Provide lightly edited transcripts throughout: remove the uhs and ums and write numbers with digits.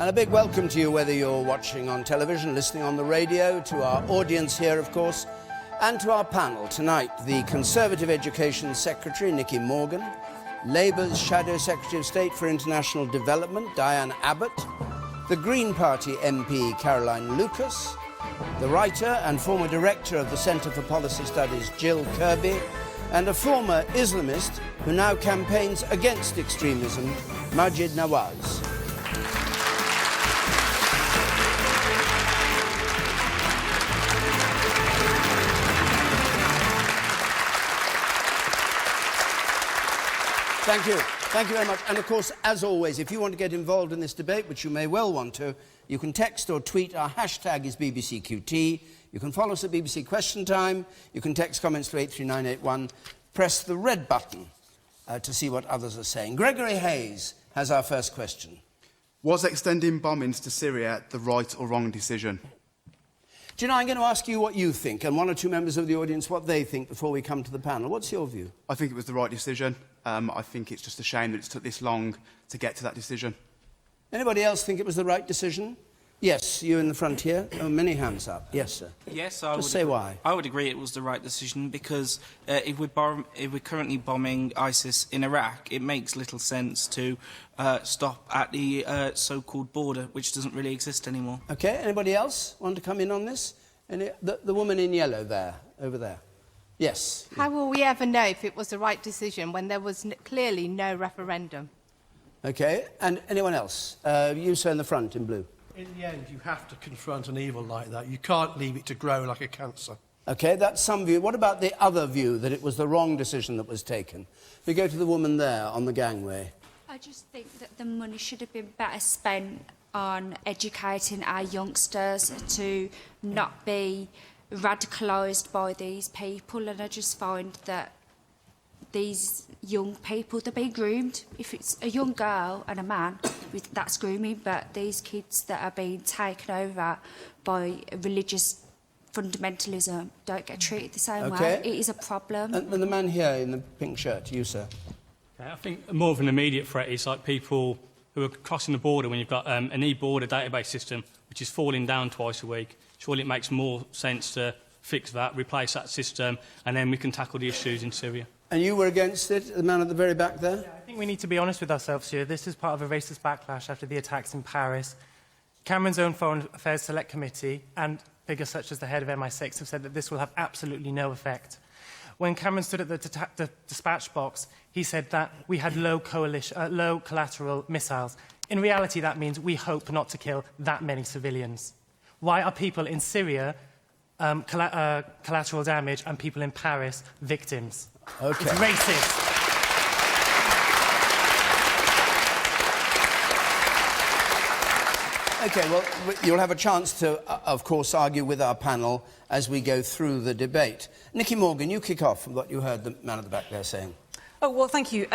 And a big welcome to you, whether you're watching on television, listening on the radio, to our audience here, of course, and to our panel tonight, the Conservative Education Secretary, Nicky Morgan, Labour's Shadow Secretary of State for International Development, Diane Abbott, the Green Party MP, Caroline Lucas, the writer and former director of the Centre for Policy Studies, Jill Kirby, and a former Islamist who now campaigns against extremism, Maajid Nawaz. Thank you. Thank you very much. And of course, as always, if you want to get involved in this debate, which you may well want to, you can text or tweet. Our hashtag is BBCQT. You can follow us at BBC Question Time. You can text comments to 83981. Press the red button to see what others are saying. Gregory Hayes has our first question. Was extending bombings to Syria the right or wrong decision? Do you know, I'm going to ask you what you think, and one or two members of the audience what they think before we come to the panel. What's your view? I think it was the right decision. I think it's just a shame that it took this long to get to that decision. Anybody else think it was the right decision? Yes, you in the front here. Oh, many hands up. Yes, sir. Yes, I would. Just say why. I would agree it was the right decision because if we're currently bombing ISIS in Iraq, it makes little sense to stop at the so-called border, which doesn't really exist anymore. OK, anybody else want to come in on this? The woman in yellow there, over there. Yes. How will we ever know if it was the right decision when there was clearly no referendum? OK, and anyone else? You, sir, in the front, in blue. In the end, you have to confront an evil like that. You can't leave it to grow like a cancer. OK, that's some view. What about the other view, that it was the wrong decision that was taken? We go to the woman there on the gangway. I just think that the money should have been better spent on educating our youngsters to not be radicalised by these people, and I just find that these young people, they're being groomed. If it's a young girl and a man, that's grooming, but these kids that are being taken over by religious fundamentalism don't get treated the same way. It is a problem. And the man here in the pink shirt, you, sir. I think more of an immediate threat is like people who are crossing the border when you've got an e-border database system which is falling down twice a week. Surely it makes more sense to fix that, replace that system, and then we can tackle the issues in Syria. And you were against it, the man at the very back there? Yeah, I think we need to be honest with ourselves here. This is part of a racist backlash after the attacks in Paris. Cameron's own Foreign Affairs Select Committee and figures such as the head of MI6 have said that this will have absolutely no effect. When Cameron stood at the dispatch box, he said that we had low collateral missiles. In reality, that means we hope not to kill that many civilians. Why are people in Syria collateral damage and people in Paris victims? OK. It's racist. OK, well, you'll have a chance to, of course, argue with our panel as we go through the debate. Nicky Morgan, you kick off from what you heard the man at the back there saying. Oh, well, thank you.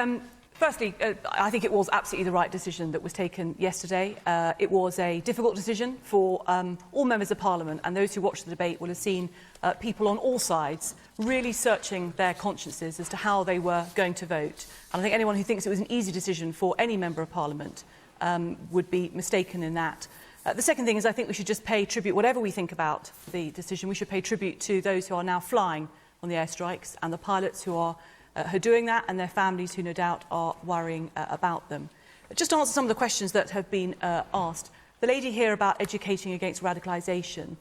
Firstly, I think it was absolutely the right decision that was taken yesterday. It was a difficult decision for all members of Parliament, and those who watched the debate will have seen people on all sides really searching their consciences as to how they were going to vote. And I think anyone who thinks it was an easy decision for any member of Parliament would be mistaken in that. The second thing is I think we should just pay tribute, whatever we think about the decision, we should pay tribute to those who are now flying on the airstrikes and the pilots who are doing that, and their families who no doubt are worrying about them. Just to answer some of the questions that have been asked, the lady here about educating against radicalisation,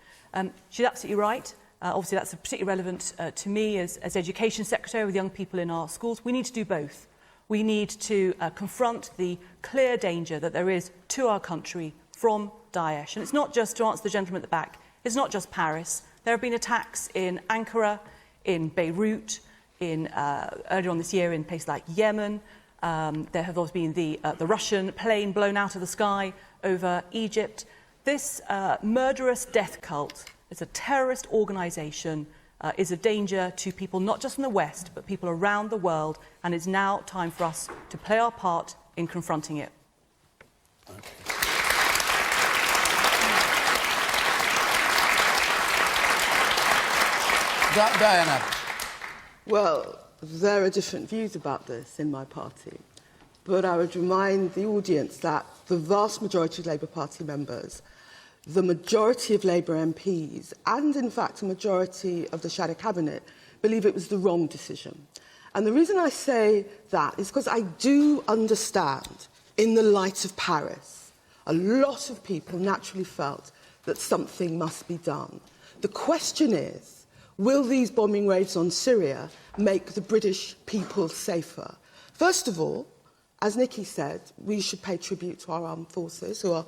she's absolutely right. Obviously that's particularly relevant to me as Education Secretary with young people in our schools. We need to do both. We need to confront the clear danger that there is to our country from Daesh. And it's not just, to answer the gentleman at the back, it's not just Paris. There have been attacks in Ankara, in Beirut, earlier on this year in places like Yemen. There have also been the Russian plane blown out of the sky over Egypt. This murderous death cult, it's a terrorist organisation, is a danger to people not just in the West, but people around the world, and it's now time for us to play our part in confronting it. Okay. Diane Abbott. Well, there are different views about this in my party. but I would remind the audience that the vast majority of Labour Party members, the majority of Labour MPs, and in fact a majority of the shadow cabinet, believe it was the wrong decision. And the reason I say that is because I do understand, in the light of Paris, a lot of people naturally felt that something must be done. The question is, will these bombing raids on Syria make the British people safer? First of all, as Nicky said, we should pay tribute to our armed forces who are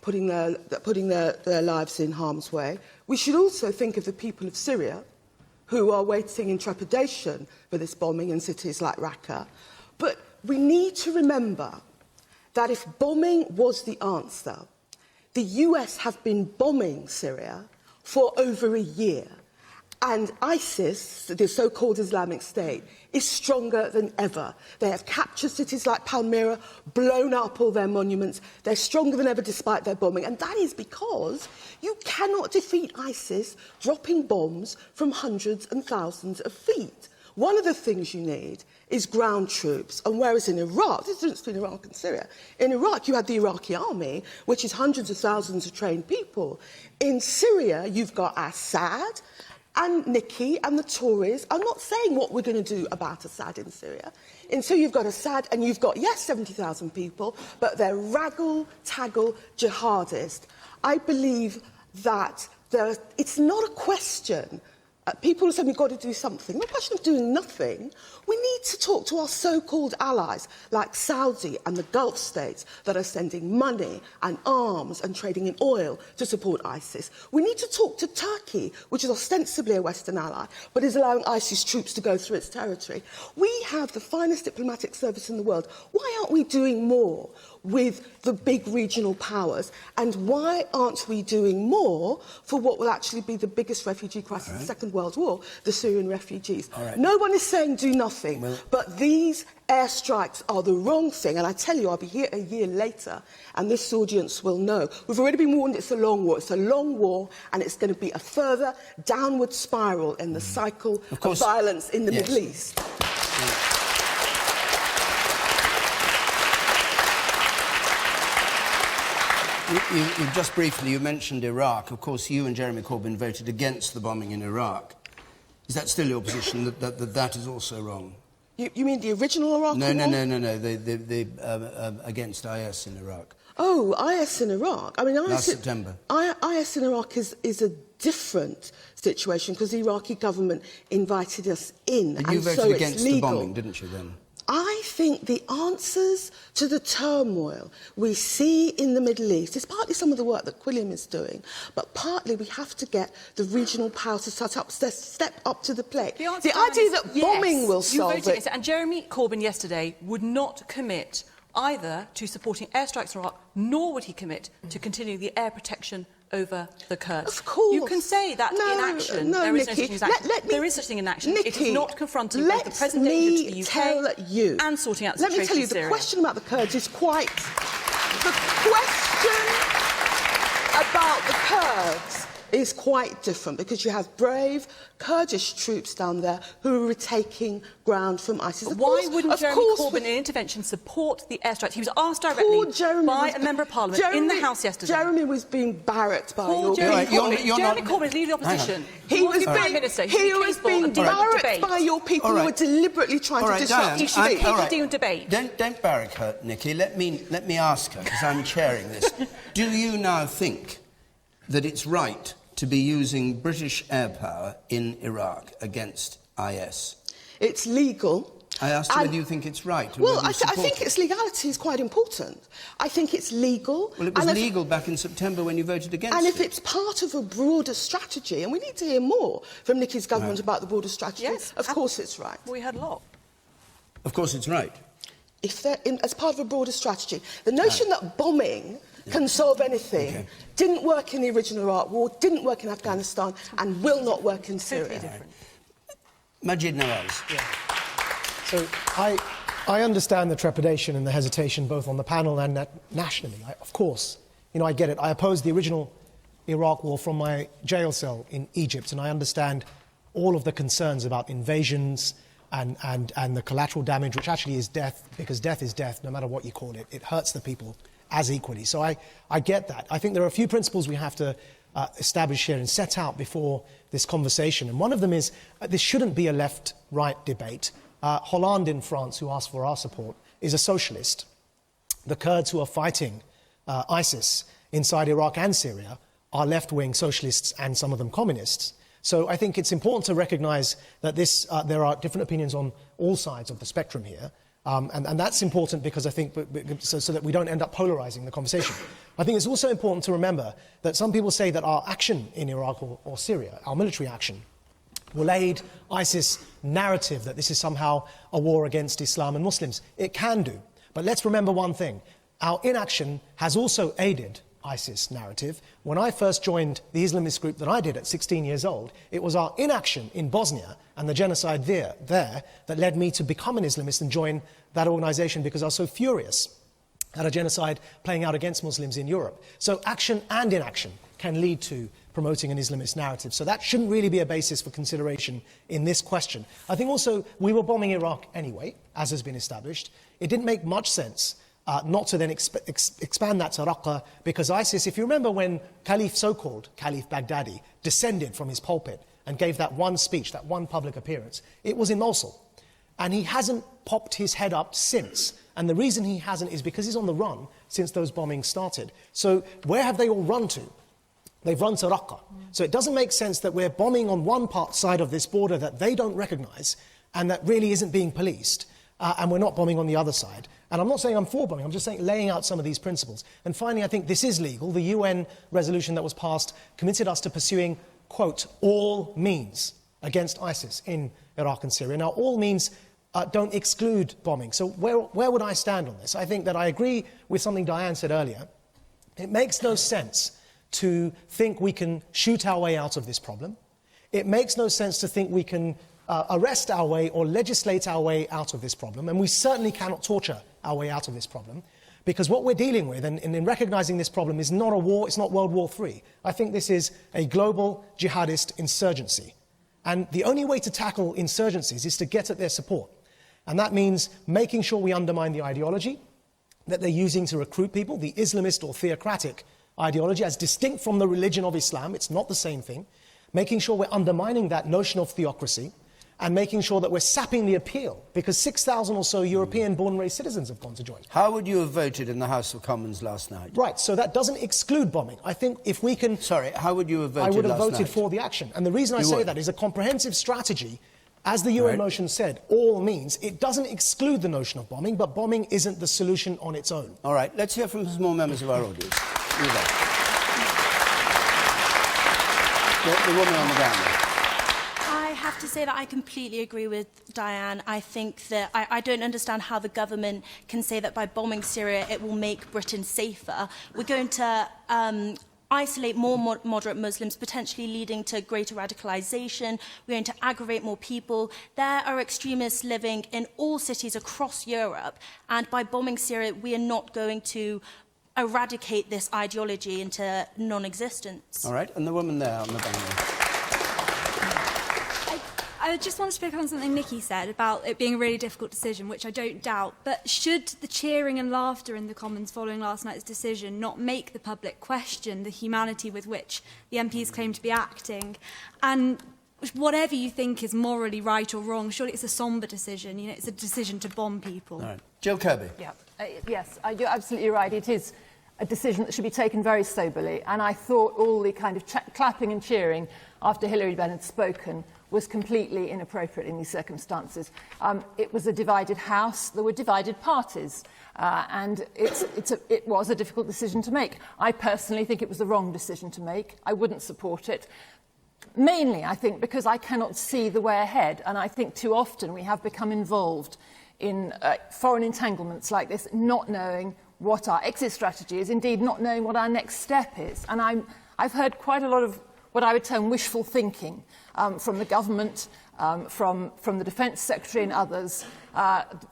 putting their lives in harm's way. We should also think of the people of Syria who are waiting in trepidation for this bombing in cities like Raqqa. But we need to remember that if bombing was the answer, the US have been bombing Syria for over a year. And ISIS, the so-called Islamic State, is stronger than ever. They have captured cities like Palmyra, blown up all their monuments. They're stronger than ever despite their bombing. And that is because you cannot defeat ISIS dropping bombs from hundreds and thousands of feet. One of the things you need is ground troops. And whereas in Iraq, this is the difference between Iraq and Syria, in Iraq you had the Iraqi army, which is hundreds of thousands of trained people. In Syria, you've got Assad, and Nicky and the Tories are not saying what we're going to do about Assad in Syria. And so you've got Assad and you've got, yes, 70,000 people, but they're raggle-taggle jihadists. I believe that it's not a question. People are saying we've got to do something. Not a question of doing nothing. We need to talk to our so-called allies, like Saudi and the Gulf states, that are sending money and arms and trading in oil to support ISIS. We need to talk to Turkey, which is ostensibly a Western ally, but is allowing ISIS troops to go through its territory. We have the finest diplomatic service in the world. Why aren't we doing more with the big regional powers? And why aren't we doing more for what will actually be the biggest refugee crisis of the Second World War, the Syrian refugees? No one is saying do nothing, but these airstrikes are the wrong thing. And I tell you, I'll be here a year later, and this audience will know. We've already been warned it's a long war. It's a long war, and it's going to be a further downward spiral in the cycle of violence in the Middle East. You just briefly, you mentioned Iraq. Of course, you and Jeremy Corbyn voted against the bombing in Iraq. Is that still your position, that is also wrong? You mean the original Iraq war? No. The against IS in Iraq. Oh, IS in Iraq. I mean, last September. IS in Iraq is a different situation because the Iraqi government invited us in, but you voted against the bombing, didn't you, then? I think the answers to the turmoil we see in the Middle East is partly some of the work that Quilliam is doing, but partly we have to get the regional power to step up to the plate. The idea that bombing will solve it. And Jeremy Corbyn yesterday would not commit either to supporting airstrikes in Iraq, nor would he commit to continuing the air protection over the Kurds. Of course. You can say that in action. No, there is Nicky, no such thing as action. There is such thing in action. Nicky, it is not confronting both the present danger to the UK and sorting out the situation in Syria. Let me tell you, the question about the Kurds is quite... The question about the Kurds is quite different because you have brave Kurdish troops down there who are retaking ground from ISIS. Why wouldn't Jeremy Corbyn in intervention support the airstrikes? He was asked directly by a Member of Parliament in the House yesterday. Jeremy was being barracked by your Jeremy Corbyn is leader of the opposition. He was being barracked by your people who were deliberately trying to disrupt. He should be capable of debate. Don't barrack her, Nicky. Let me ask her, because I'm chairing this. Do you now think that it's right to be using British air power in Iraq against IS? It's legal. I asked you whether you think it's right. Well, I think its legality is quite important. I think it's legal. Well, it was legal back in September when you voted against it. And if it's part of a broader strategy, and we need to hear more from Nicky's government about the broader strategy, of course it's right. We had a lot. Of course it's right. If they're as part of a broader strategy. The notion that bombing can solve anything didn't work in the original Iraq war, didn't work in Afghanistan, and will not work in Syria. Maajid Nawaz. So I understand the trepidation and the hesitation both on the panel and nationally. Of course, I get it. I opposed the original Iraq war from my jail cell in Egypt, and I understand all of the concerns about invasions, and the collateral damage, which actually is death, because death is death, no matter what you call it. It hurts the people as equally. So I get that. I think there are a few principles we have to establish here and set out before this conversation. And one of them is this shouldn't be a left-right debate. Hollande in France, who asked for our support, is a socialist. The Kurds who are fighting ISIS inside Iraq and Syria are left-wing socialists and some of them communists. So I think it's important to recognise that there are different opinions on all sides of the spectrum here. And that's important because I think so that we don't end up polarising the conversation. I think it's also important to remember that some people say that our action in Iraq or Syria, our military action, will aid ISIS' narrative that this is somehow a war against Islam and Muslims. It can do. But let's remember one thing. Our inaction has also aided ISIS narrative. When I first joined the Islamist group that I did at 16 years old, it was our inaction in Bosnia and the genocide there that led me to become an Islamist and join that organisation because I was so furious at a genocide playing out against Muslims in Europe. So action and inaction can lead to promoting an Islamist narrative. So that shouldn't really be a basis for consideration in this question. I think also we were bombing Iraq anyway, as has been established. It didn't make much sense not to then expand that to Raqqa, because ISIS, if you remember when so-called Caliph Baghdadi descended from his pulpit and gave that one speech, that one public appearance, it was in Mosul. And he hasn't popped his head up since. And the reason he hasn't is because he's on the run since those bombings started. So where have they all run to? They've run to Raqqa. So it doesn't make sense that we're bombing on one side of this border that they don't recognise and that really isn't being policed, and we're not bombing on the other side. And I'm not saying I'm for bombing, I'm just saying laying out some of these principles. And finally, I think this is legal. The UN resolution that was passed committed us to pursuing, quote, all means against ISIS in Iraq and Syria. Now, all means don't exclude bombing. So where would I stand on this? I think that I agree with something Diane said earlier. It makes no sense to think we can shoot our way out of this problem. It makes no sense to think we can arrest our way or legislate our way out of this problem. And we certainly cannot torture our way out of this problem. Because what we're dealing with, and in recognising this problem, is not a war, it's not World War III. I think this is a global jihadist insurgency. And the only way to tackle insurgencies is to get at their support. And that means making sure we undermine the ideology that they're using to recruit people, the Islamist or theocratic ideology, as distinct from the religion of Islam. It's not the same thing. Making sure we're undermining that notion of theocracy and making sure that we're sapping the appeal, because 6,000 or so European born and raised citizens have gone to join. How would you have voted in the House of Commons last night? Right, so that doesn't exclude bombing. I think if we can... Sorry, how would you have voted last night? I would have voted for the action. And the reason I say that is a comprehensive strategy, as the UN motion said, all means. It doesn't exclude the notion of bombing, but bombing isn't the solution on its own. All right, let's hear from some more members of our audience. The woman on the ground there. I have to say that I completely agree with Diane. I think that I don't understand how the government can say that by bombing Syria it will make Britain safer. We're going to isolate more moderate Muslims, potentially leading to greater radicalisation. We're going to aggravate more people. There are extremists living in all cities across Europe, and by bombing Syria we are not going to eradicate this ideology into non-existence. All right, and the woman there on the banner. I just want to pick up on something Nicky said about it being a really difficult decision, which I don't doubt. But should the cheering and laughter in the Commons following last night's decision not make the public question the humanity with which the MPs claim to be acting? And whatever you think is morally right or wrong, surely it's a sombre decision. You know, it's a decision to bomb people. All right. Jill Kirby. Yeah. Yes, you're absolutely right. It is a decision that should be taken very soberly. And I thought all the kind of clapping and cheering after Hilary Benn had spoken was completely inappropriate in these circumstances. It was a divided House. There were divided parties. And it was a difficult decision to make. I personally think it was the wrong decision to make. I wouldn't support it. Mainly, I think, because I cannot see the way ahead. And I think too often we have become involved in foreign entanglements like this, not knowing what our exit strategy is, indeed not knowing what our next step is. And I've heard quite a lot of what I would term wishful thinking from the government, from the Defence Secretary and others,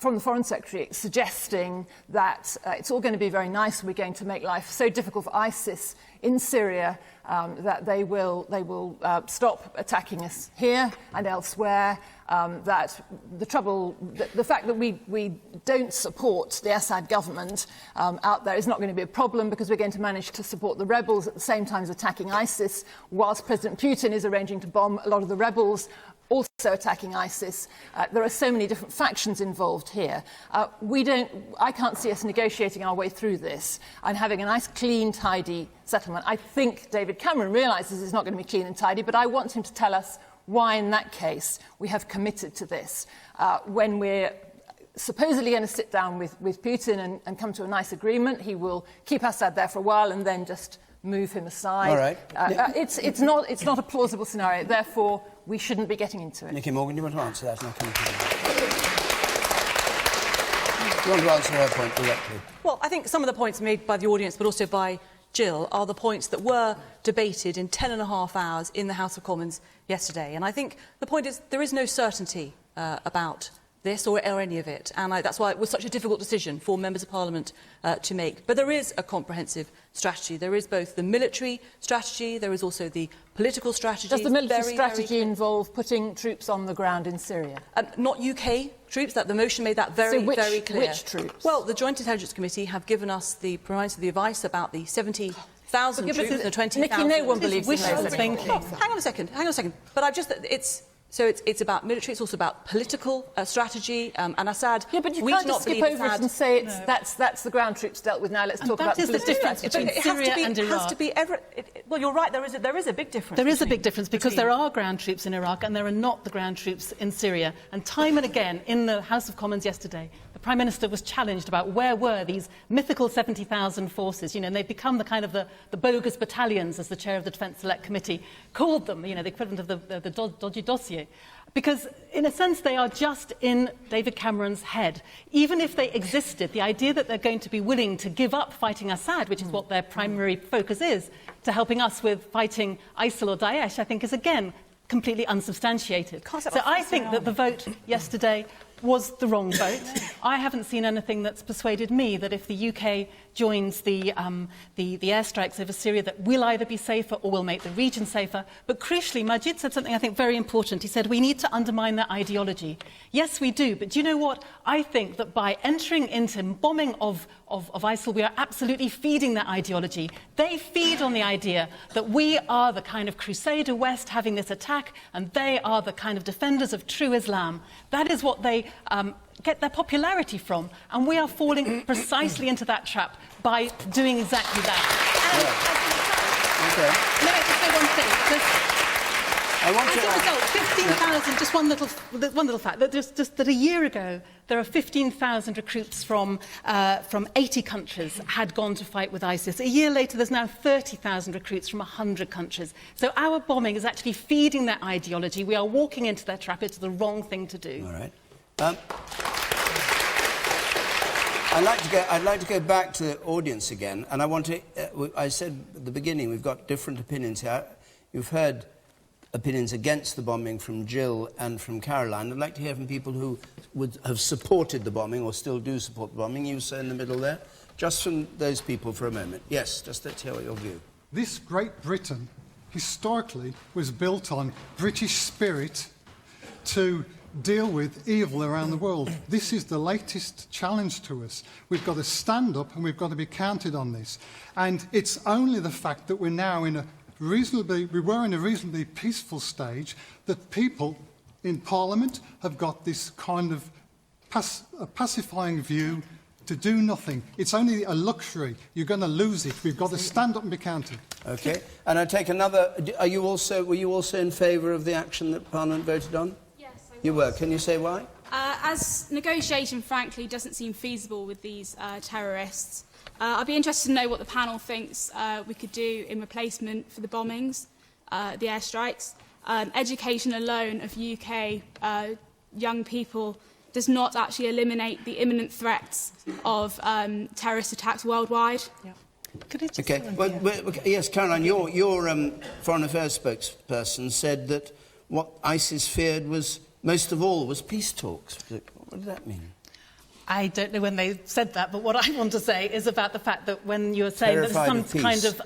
from the Foreign Secretary, suggesting that it's all going to be very nice, we're going to make life so difficult for ISIS in Syria, that they will stop attacking us here and elsewhere, that the fact that we don't support the Assad government out there is not going to be a problem because we're going to manage to support the rebels at the same time as attacking ISIS, whilst President Putin is arranging to bomb a lot of the rebels also attacking ISIS. There are so many different factions involved here. I can't see us negotiating our way through this and having a nice, clean, tidy settlement. I think David Cameron realises it's not going to be clean and tidy, but I want him to tell us why, in that case, we have committed to this when we're supposedly going to sit down with Putin and come to a nice agreement. He will keep Assad there for a while and then just move him aside. All right. It's not a plausible scenario. Therefore, we shouldn't be getting into it. Nicky Morgan, do you want to answer that? And I'll come to you. Do you want to answer her point directly? Well, I think some of the points made by the audience, but also by Jill, are the points that were debated in 10.5 hours in the House of Commons yesterday. And I think the point is there is no certainty about this or any of it, and that's why it was such a difficult decision for members of Parliament to make. But there is a comprehensive strategy. There is both the military strategy, there is also the political strategy. Does the military strategy involve putting troops on the ground in Syria? Not UK troops. That the motion made that very clear. Which troops? Well, the Joint Intelligence Committee have given us the advice about the 70,000 troops and the 20,000. Nicky, no one believes in those thinking. Hang on a second. But it's about military, it's also about political strategy, and Assad... Yeah, but you can't just skip over it and say that's the ground troops dealt with now, let's talk about the political strategy. Between Syria and Iraq. It has to be well, you're right, there is a big difference. There is a big difference because there are ground troops in Iraq and there are not the ground troops in Syria. And time and again, in the House of Commons yesterday, the Prime Minister was challenged about where were these mythical 70,000 forces, and they've become the kind of the bogus battalions, as the chair of the Defence Select Committee called them, the equivalent of the dodgy dossier. Because, in a sense, they are just in David Cameron's head. Even if they existed, the idea that they're going to be willing to give up fighting Assad, which is what their primary focus is, to helping us with fighting ISIL or Daesh, I think is, again, completely unsubstantiated. So I think that the vote yesterday was the wrong vote. I haven't seen anything that's persuaded me that if the UK joins the airstrikes over Syria, that we'll either be safer or will make the region safer. But crucially, Maajid said something I think very important. He said we need to undermine their ideology. Yes, we do. But do you know what? I think that by entering into bombing of ISIL, we are absolutely feeding their ideology. They feed on the idea that we are the kind of Crusader West having this attack, and they are the kind of defenders of true Islam. That is what they get their popularity from, and we are falling precisely into that trap by doing exactly that. And let me just say one thing, because as a result, 15,000, just one little fact, that a year ago, there are 15,000 recruits from 80 countries had gone to fight with ISIS. A year later, there's now 30,000 recruits from 100 countries. So our bombing is actually feeding their ideology. We are walking into their trap. It's the wrong thing to do. All right. I'd like to go back to the audience again, and I want to... I said at the beginning we've got different opinions here. You've heard opinions against the bombing from Jill and from Caroline. I'd like to hear from people who would have supported the bombing or still do support the bombing. You, sir, in the middle there. Just from those people for a moment. Yes, just let's hear your view. This Great Britain, historically, was built on British spirit to deal with evil around the world. This is the latest challenge to us. We've got to stand up and we've got to be counted on this. And it's only the fact that we're now in a reasonably peaceful stage that people in Parliament have got this kind of pacifying view to do nothing. It's only a luxury. You're going to lose it. We've got to stand up and be counted. OK. And I take another... were you also in favour of the action that Parliament voted on? You were. Can you say why? As negotiation, frankly, doesn't seem feasible with these terrorists. I'd be interested to know what the panel thinks we could do in replacement for the bombings, the airstrikes. Education alone of UK young people does not actually eliminate the imminent threats of terrorist attacks worldwide. Yeah. OK. Yes, Caroline, your Foreign Affairs spokesperson said that what ISIS feared was... most of all was peace talks. What did that mean? I don't know when they said that, but what I want to say is about the fact that when you're saying that there's some kind of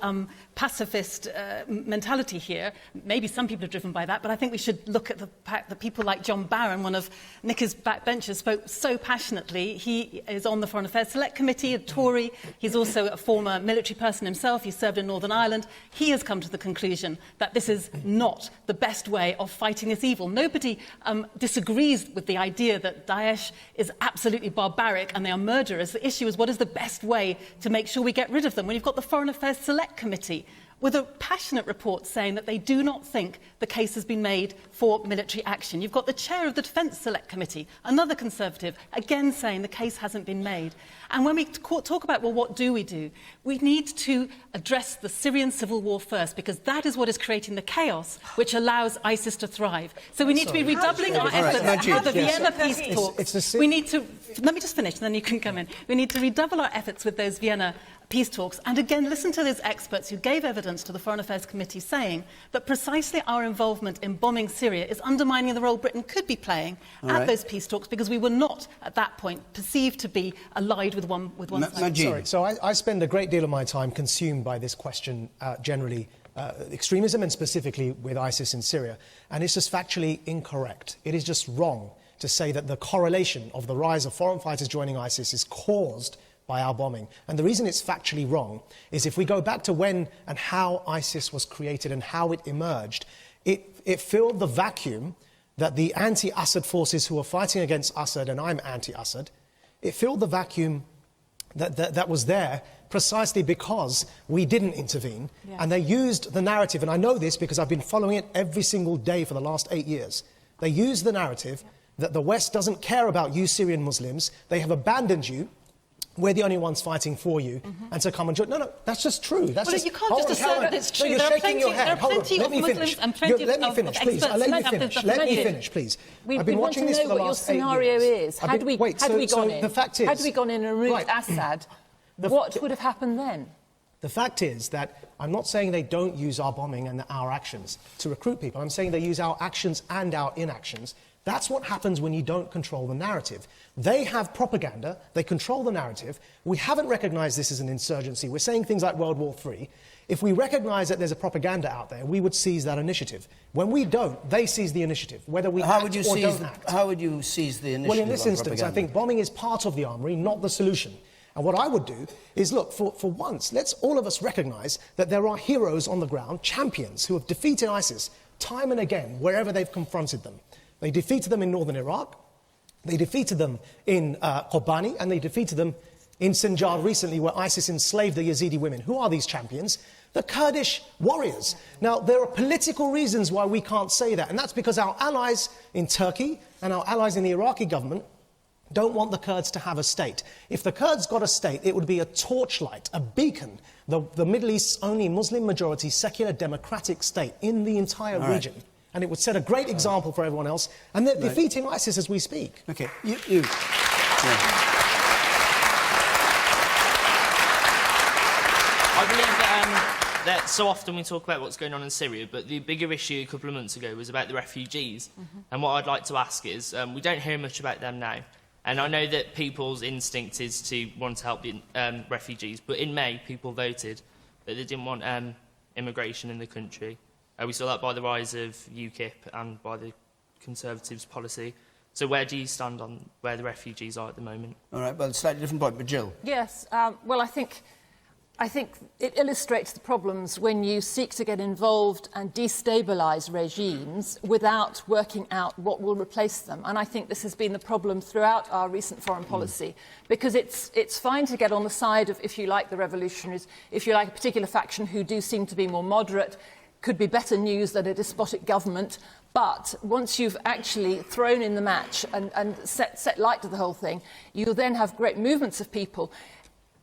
pacifist mentality here. Maybe some people are driven by that, but I think we should look at the fact that people like John Barron, one of Nicky's backbenchers, spoke so passionately. He is on the Foreign Affairs Select Committee, a Tory. He's also a former military person himself. He served in Northern Ireland. He has come to the conclusion that this is not the best way of fighting this evil. Nobody disagrees with the idea that Daesh is absolutely barbaric and they are murderers. The issue is what is the best way to make sure we get rid of them. When you've got the Foreign Affairs Select Committee with a passionate report saying that they do not think the case has been made for military action. You've got the chair of the Defence Select Committee, another Conservative, again saying the case hasn't been made. And when we talk about, well, what do? We need to address the Syrian civil war first, because that is what is creating the chaos which allows ISIS to thrive. So we need to be redoubling our efforts at the Vienna peace talks. We need to... Let me just finish, and then you can come in. We need to redouble our efforts with those Vienna peace talks, and again listen to those experts who gave evidence to the Foreign Affairs Committee saying that precisely our involvement in bombing Syria is undermining the role Britain could be playing at those peace talks, because we were not at that point perceived to be allied with one side. Sorry, so I spend a great deal of my time consumed by this question generally, extremism and specifically with ISIS in Syria, and it's just factually incorrect. It is just wrong to say that the correlation of the rise of foreign fighters joining ISIS is caused by our bombing. And the reason it's factually wrong is if we go back to when and how ISIS was created and how it emerged, it filled the vacuum that the anti-Assad forces who were fighting against Assad, and I'm anti-Assad, it filled the vacuum that was there precisely because we didn't intervene. And they used the narrative, and I know this because I've been following it every single day for the last 8 years. They used the narrative that the West doesn't care about you Syrian Muslims, they have abandoned you, we're the only ones fighting for you, and to come and join. No, that's just true. That's just, you can't just assert that it's true. No, you're shaking your head. Hold on, let me finish. Let me finish, please. Let me finish, please. I've been watching this for the last 8 years. What your scenario is. Had we gone in, the fact is, had we gone in and removed Assad, what would have happened then? The fact is that I'm not saying they don't use our bombing and our actions to recruit people. I'm saying they use our actions and our inactions. That's what happens when you don't control the narrative. They have propaganda, they control the narrative. We haven't recognised this as an insurgency. We're saying things like World War III. If we recognise that there's a propaganda out there, we would seize that initiative. When we don't, they seize the initiative, whether we act or don't act. How would you seize the initiative? Well, in this instance, I think bombing is part of the armoury, not the solution. And what I would do is, look, for once, let's all of us recognise that there are heroes on the ground, champions, who have defeated ISIS time and again, wherever they've confronted them. They defeated them in northern Iraq, they defeated them in Kobani, and they defeated them in Sinjar recently, where ISIS enslaved the Yazidi women. Who are these champions? The Kurdish warriors. Now, there are political reasons why we can't say that, and that's because our allies in Turkey and our allies in the Iraqi government don't want the Kurds to have a state. If the Kurds got a state, it would be a torchlight, a beacon, the Middle East's only Muslim-majority, secular, democratic state in the entire region. And it would set a great example for everyone else. And they're defeating ISIS as we speak. OK. I believe that so often we talk about what's going on in Syria, but the bigger issue a couple of months ago was about the refugees. And what I'd like to ask is, we don't hear much about them now. And I know that people's instinct is to want to help the refugees, but in May, people voted that they didn't want immigration in the country. We saw that by the rise of UKIP and by the Conservatives' policy. So where do you stand on where the refugees are at the moment? All right, well, slightly different point, but Jill. Yes, well, I think it illustrates the problems when you seek to get involved and destabilise regimes without working out what will replace them. And I think this has been the problem throughout our recent foreign policy, because it's fine to get on the side of, if you like, the revolutionaries, if you like a particular faction who do seem to be more moderate, could be better news than a despotic government. But once you've actually thrown in the match and set light to the whole thing, you'll then have great movements of people.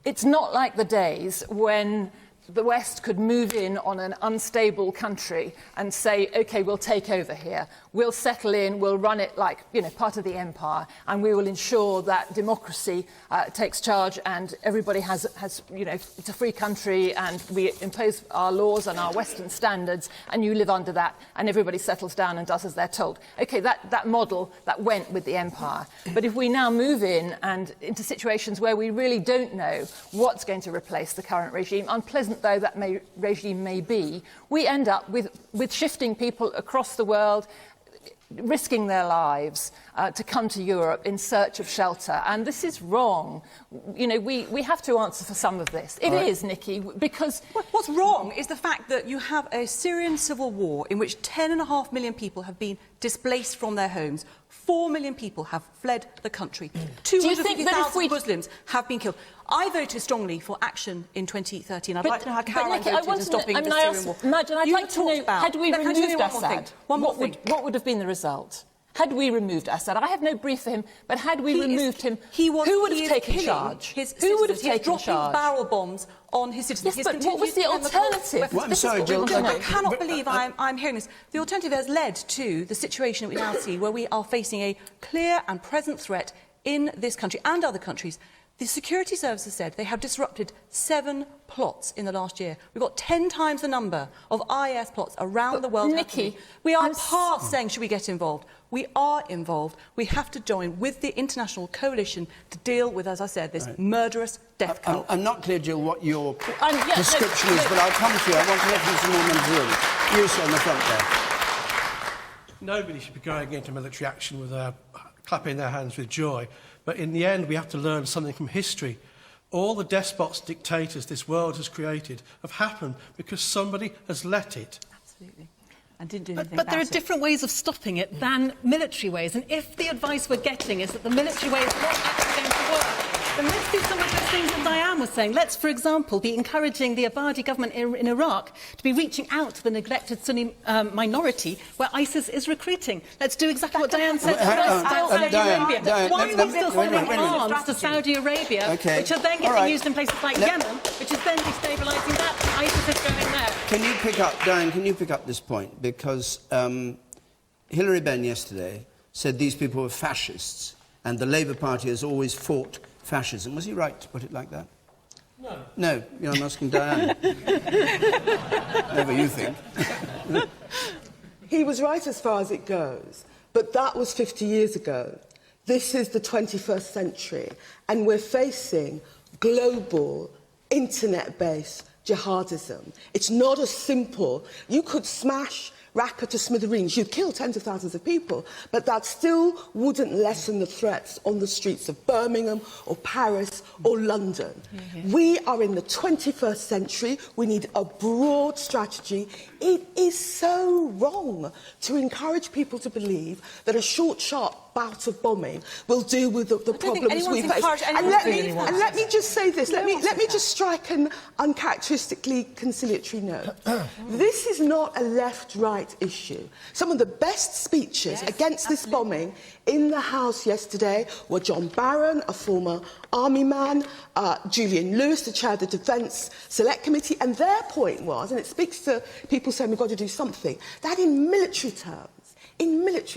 It's not like the days when the West could move in on an unstable country and say, OK, we'll take over here, we'll settle in, we'll run it like, part of the empire, and we will ensure that democracy takes charge and everybody has, it's a free country and we impose our laws and our Western standards and you live under that and everybody settles down and does as they're told. OK, that model, that went with the empire. But if we now move in and into situations where we really don't know what's going to replace the current regime, unpleasant unpleasant though that regime may be, we end up with shifting people across the world, risking their lives to come to Europe in search of shelter. And this is wrong. You know, we have to answer for some of this. It is, Nicky, because... What's wrong is the fact that you have a Syrian civil war in which 10.5 million people have been displaced from their homes. 4 million people have fled the country. 250,000 Muslims have been killed. I voted strongly for action in 2013. I'd like to know how Caroline voted in stopping the Syrian war. Imagine, I'd like to know, had we removed Assad, what would have been the result? Had we removed Assad? I have no brief for him, but had we removed him, who would have taken charge? Who would have taken charge? Barrel bombs on his citizens. Yes, but what was the alternative? Well, I'm sorry, Jill. I cannot believe I'm hearing this. The alternative has led to the situation that we now see, where we are facing a clear and present threat in this country and other countries. The security services said they have disrupted 7 plots in the last year. We've got 10 times the number of IS plots around the world. Nicky, we are past saying, should we get involved? We are involved. We have to join with the international coalition to deal with, as I said, this murderous death cult. I'm not clear, Jill, what your description is, but I'll come to you. I want to let Mr. Norman through. You, sir, on the front there. Nobody should be going into military action with clapping their hands with joy. But in the end, we have to learn something from history. All the despots, dictators this world has created have happened because somebody has let it. Absolutely. And didn't do anything But there are about it. different ways of stopping it than military ways. And if the advice we're getting is that the military way is not actually going to work, then let's do some of those things that Diane was saying. Let's, for example, be encouraging the Abadi government in Iraq to be reaching out to the neglected Sunni minority where ISIS is recruiting. Let's do exactly what Diane said. Saudi Arabia. Why are we still selling arms to Saudi Arabia, which are then getting used in places like Yemen, which is then destabilising that? ISIS is going there. Can you pick up, Diane, can you pick up this point? Because Hilary Benn yesterday said these people were fascists and the Labour Party has always fought fascism. Was he right to put it like that? No. No, I'm asking Diane. Whatever you think. He was right as far as it goes, but that was 50 years ago. This is the 21st century, and we're facing global, internet-based jihadism. It's not as simple. You could smash Raqqa to smithereens. You'd kill tens of thousands of people, but that still wouldn't lessen the threats on the streets of Birmingham or Paris or London. We are in the 21st century. We need a broad strategy. It is so wrong to encourage people to believe that a short, sharp bout of bombing will deal with the problems we face. And let me just say this. Let me just strike an uncharacteristically conciliatory note. This is not a left-right issue. Some of the best speeches against this bombing in the House yesterday were John Barron, a former army man, Julian Lewis, the chair of the Defence Select Committee, and their point was, and it speaks to people saying we've got to do something, that in military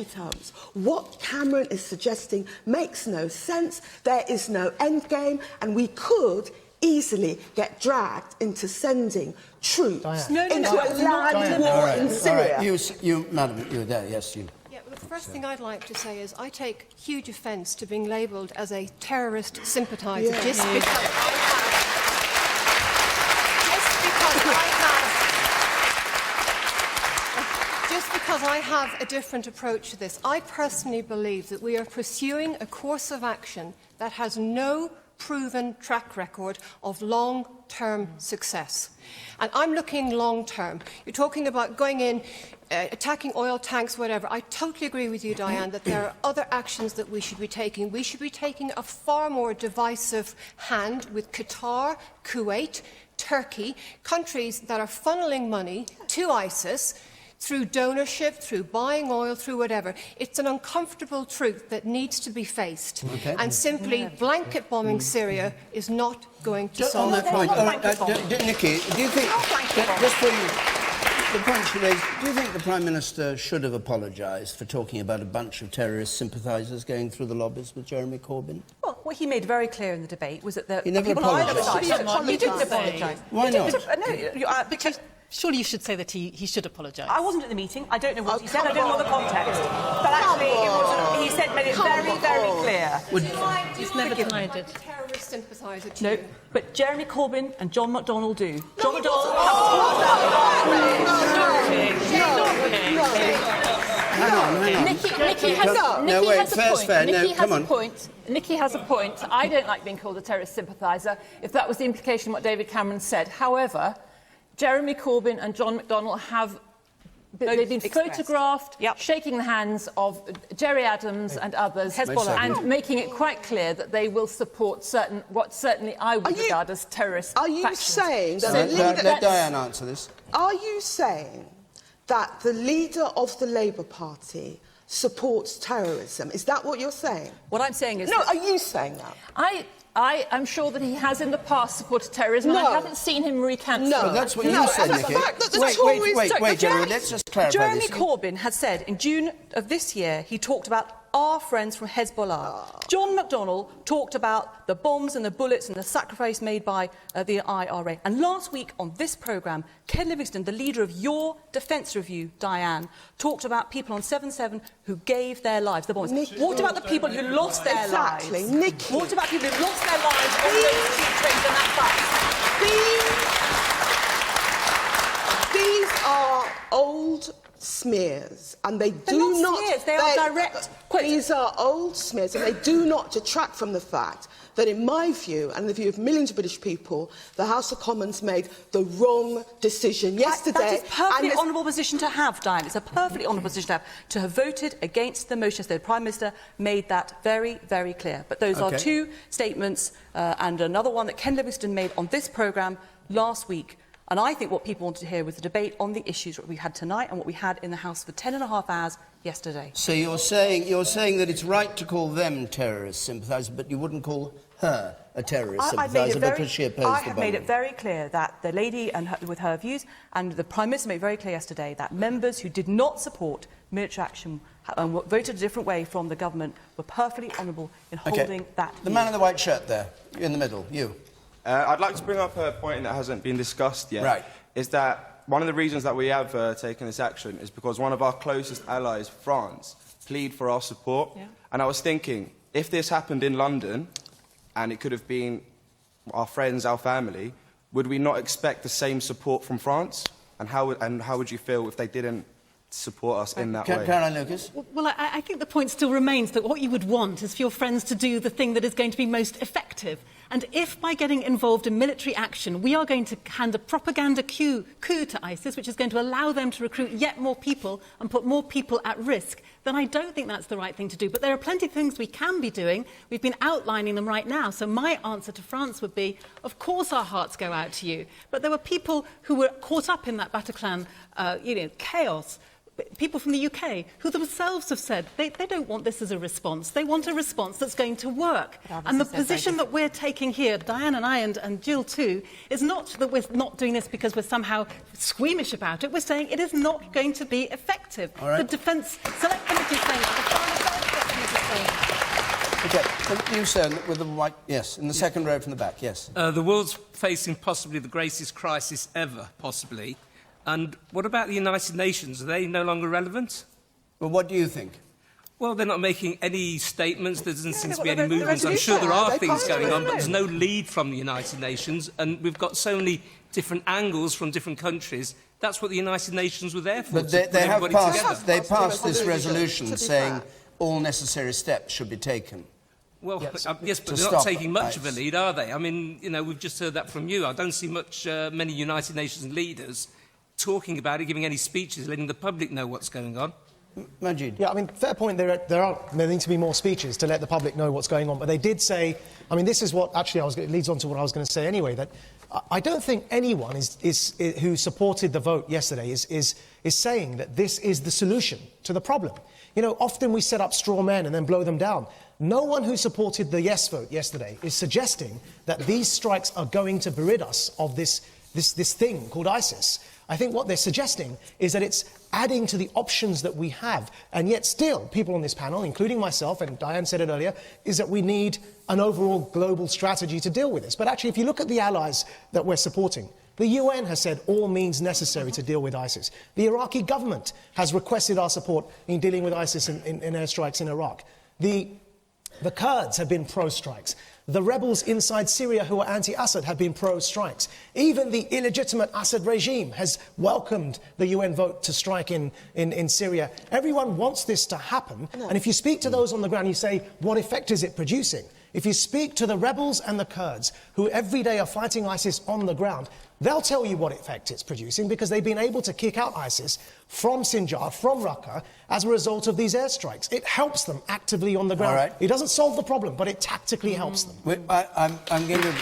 terms, what Cameron is suggesting makes no sense. There is no end game, and we could easily get dragged into sending troops into a land war in Syria. All right. You, madam, you were there. Yes, you. Yeah, well, the first thing I'd like to say is I take huge offence to being labelled as a terrorist sympathiser just because I have a different approach to this. I personally believe that we are pursuing a course of action that has no proven track record of long-term success. And I'm looking long-term. You're talking about going in, attacking oil tanks, whatever. I totally agree with you, Diane, that there are other actions that we should be taking. We should be taking a far more divisive hand with Qatar, Kuwait, Turkey, countries that are funneling money to ISIS through donorship, through buying oil, through whatever. It's an uncomfortable truth that needs to be faced. And simply blanket bombing Syria is not going to solve on that point, Nicky, do you think, just for the point she raised, do you think the Prime Minister should have apologised for talking about a bunch of terrorist sympathisers going through the lobbies with Jeremy Corbyn? Well, what he made very clear in the debate was that he never apologised. He didn't apologise. Why not? Because surely you should say that he should apologise. I wasn't at the meeting. I don't know what he said. I don't know the context. But actually, he made it very, very clear. He's never denied it. terrorist sympathiser to No, you. but Jeremy Corbyn and John McDonnell do. John McDonnell Nicky has a point. I don't like being called a terrorist sympathiser, if that was the implication of what David Cameron said. However, Jeremy Corbyn and John McDonnell have... They've been photographed shaking the hands of Jerry Adams and others, Hezbollah, and making it quite clear that they will support what certainly I would regard as terrorist factions. Are you saying that let Diane answer this. Are you saying that the leader of the Labour Party supports terrorism? Is that what you're saying? What I'm saying is... No, are you saying that? I am sure that he has in the past supported terrorism, and I haven't seen him recant. No, well, that's what you said, Nicky. Wait, Jeremy, let's just clarify Jeremy this. Corbyn has said in June of this year, he talked about our friends from Hezbollah. John McDonnell talked about the bombs and the bullets and the sacrifice made by the IRA. And last week on this programme, Ken Livingstone, the leader of your Defence Review, Diane, talked about people on 7/7 who gave their lives, the bombs. What about the people who lost their lives? Nicky. What about people who lost their lives on those two trains and that bus? These are old smears, and they do not smears, they are direct. These are old smears, and they do not detract from the fact that, in my view, and the view of millions of British people, the House of Commons made the wrong decision yesterday. That is a perfectly honourable position to have, Diane. It's a perfectly honourable position to have, to have voted against the motion yesterday. The Prime Minister made that very, very clear. But those are two statements, and another one that Ken Livingstone made on this programme last week. And I think what people wanted to hear was a debate on the issues that we had tonight and what we had in the House for 10.5 hours yesterday. So you're saying that it's right to call them terrorist sympathisers, but you wouldn't call her a terrorist sympathiser because she opposed the bombing. I have made it very clear that the lady, and with her views, and the Prime Minister made very clear yesterday that members who did not support military action and voted a different way from the government were perfectly honourable in holding that view. The man in the white shirt there, in the middle, you. I'd like to bring up a point that hasn't been discussed yet. Right. Is that one of the reasons that we have taken this action is because one of our closest allies, France, plead for our support. Yeah. And I was thinking, if this happened in London, and it could have been our friends, our family, would we not expect the same support from France? And how would you feel if they didn't support us in that way? Caroline Lucas? Well, I think the point still remains that what you would want is for your friends to do the thing that is going to be most effective. And if by getting involved in military action we are going to hand a propaganda coup to ISIS, which is going to allow them to recruit yet more people and put more people at risk, then I don't think that's the right thing to do. But there are plenty of things we can be doing. We've been outlining them right now. So my answer to France would be, of course our hearts go out to you. But there were people who were caught up in that Bataclan, chaos. People from the UK who themselves have said they don't want this as a response. They want a response that's going to work. And the position that we're taking here, Diane and I and Jill too, is not that we're not doing this because we're somehow squeamish about it. We're saying it is not going to be effective. All right. The Defence Select Committee is saying that. Okay, you, sir, with the white... Yes, in the second row from the back, yes. The world's facing possibly the greatest crisis ever, possibly. And what about the United Nations? Are they no longer relevant? Well, what do you think? Well, they're not making any statements. There doesn't seem to be any movements. I'm sure there are things going on, but there's no lead from the United Nations. And we've got so many different angles from different countries. That's what the United Nations were there for. But they passed this resolution saying all necessary steps should be taken. Well, yes, but they're not taking much of a lead, are they? I mean, we've just heard that from you. I don't see many United Nations leaders talking about it, giving any speeches, letting the public know what's going on. Maajid. Yeah, I mean, fair point. There need to be more speeches to let the public know what's going on. But they did say, I mean, this is what actually it leads on to what I was going to say anyway. That I don't think anyone who supported the vote yesterday is saying that this is the solution to the problem. Often we set up straw men and then blow them down. No one who supported the yes vote yesterday is suggesting that these strikes are going to rid us of this thing called ISIS. I think what they're suggesting is that it's adding to the options that we have. And yet still, people on this panel, including myself, and Diane said it earlier, is that we need an overall global strategy to deal with this. But actually, if you look at the allies that we're supporting, the UN has said all means necessary to deal with ISIS. The Iraqi government has requested our support in dealing with ISIS in airstrikes in Iraq. The Kurds have been pro-strikes. The rebels inside Syria who are anti-Assad have been pro-strikes. Even the illegitimate Assad regime has welcomed the UN vote to strike in Syria. Everyone wants this to happen. And if you speak to those on the ground, you say, what effect is it producing? If you speak to the rebels and the Kurds, who every day are fighting ISIS on the ground, they'll tell you what effect it's producing, because they've been able to kick out ISIS from Sinjar, from Raqqa, as a result of these airstrikes. It helps them actively on the ground. All right. It doesn't solve the problem, but it tactically helps them. I'm going to...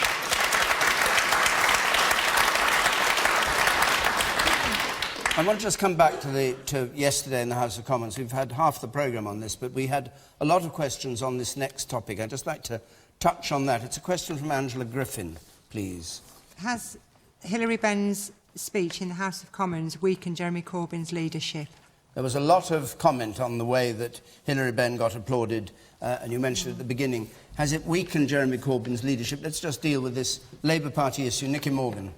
I want to just come back to yesterday in the House of Commons. We've had half the programme on this, but we had a lot of questions on this next topic. I'd just like to touch on that. It's a question from Angela Griffin, please. Has Hilary Benn's speech in the House of Commons weakened Jeremy Corbyn's leadership? There was a lot of comment on the way that Hilary Benn got applauded, and you mentioned at the beginning. Has it weakened Jeremy Corbyn's leadership? Let's just deal with this Labour Party issue. Nicky Morgan.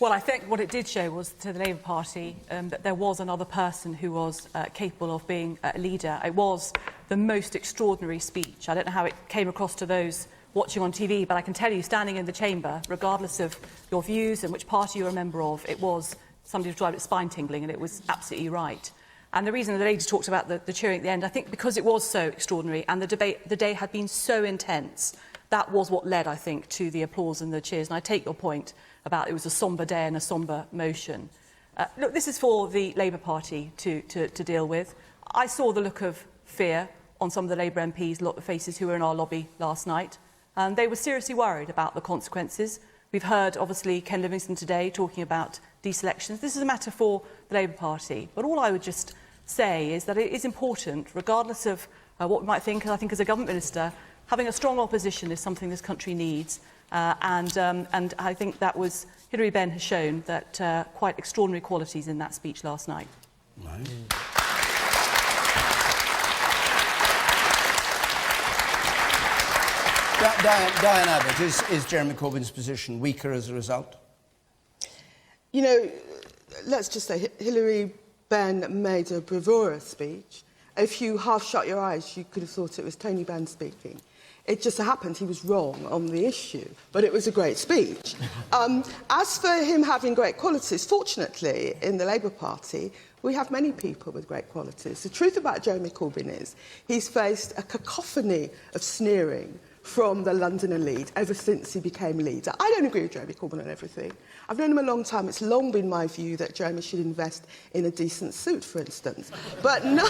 Well, I think what it did show was to the Labour Party that there was another person who was capable of being a leader. It was the most extraordinary speech. I don't know how it came across to those watching on TV, but I can tell you, standing in the chamber, regardless of your views and which party you're a member of, it was, somebody described it, spine-tingling, and it was absolutely right. And the reason the lady talked about the cheering at the end, I think because it was so extraordinary and the day had been so intense, that was what led, I think, to the applause and the cheers. And I take your point about it was a sombre day and a sombre motion. Look, this is for the Labour Party to deal with. I saw the look of fear on some of the Labour MPs' faces who were in our lobby last night. They were seriously worried about the consequences. We've heard, obviously, Ken Livingstone today talking about deselections. This is a matter for the Labour Party. But all I would just say is that it is important, regardless of what we might think, and I think as a government minister, having a strong opposition is something this country needs. And I think that was, Hilary Benn has shown that quite extraordinary qualities in that speech last night. Right. Diane Abbott, is Jeremy Corbyn's position weaker as a result? You know, let's just say Hilary Benn made a bravura speech. If you half shut your eyes, you could have thought it was Tony Benn speaking. It just happened he was wrong on the issue, but it was a great speech. As for him having great qualities, fortunately, in the Labour Party, we have many people with great qualities. The truth about Jeremy Corbyn is he's faced a cacophony of sneering from the London elite ever since he became leader. I don't agree with Jeremy Corbyn on everything. I've known him a long time. It's long been my view that Jeremy should invest in a decent suit, for instance. But you know,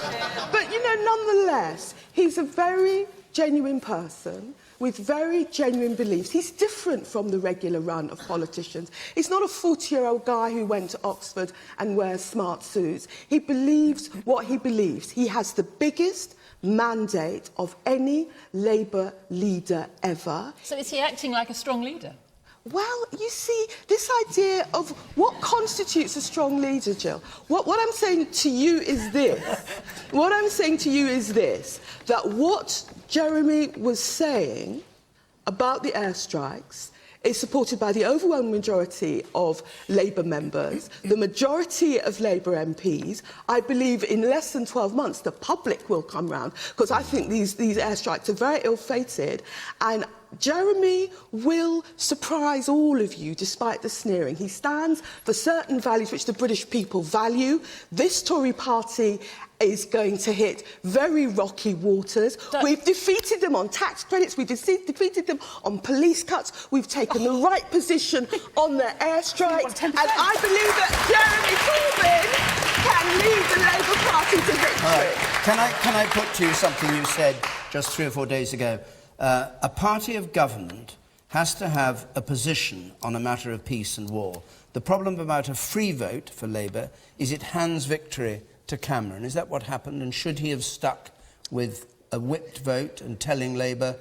nonetheless, he's a very genuine person with very genuine beliefs. He's different from the regular run of politicians. He's not a 40-year-old guy who went to Oxford and wears smart suits. He believes what he believes. He has the biggest mandate of any Labour leader ever. So is he acting like a strong leader? Well, you see, this idea of what constitutes a strong leader, Jill, what I'm saying to you is this. What I'm saying to you is this, that what Jeremy was saying about the airstrikes is supported by the overwhelming majority of Labour members, the majority of Labour MPs. I believe in less than 12 months the public will come round, because I think these airstrikes are very ill-fated, and Jeremy will surprise all of you despite the sneering. He stands for certain values which the British people value. This Tory party is going to hit very rocky waters. We've defeated them on tax credits, we've defeated them on police cuts, we've taken the right position on the airstrikes, and I believe that Jeremy Corbyn can lead the Labour Party to victory. All right. Can I put to you something you said just 3 or 4 days ago? A party of government has to have a position on a matter of peace and war. The problem about a free vote for Labour is it hands victory to Cameron. Is that what happened? And should he have stuck with a whipped vote and telling Labour,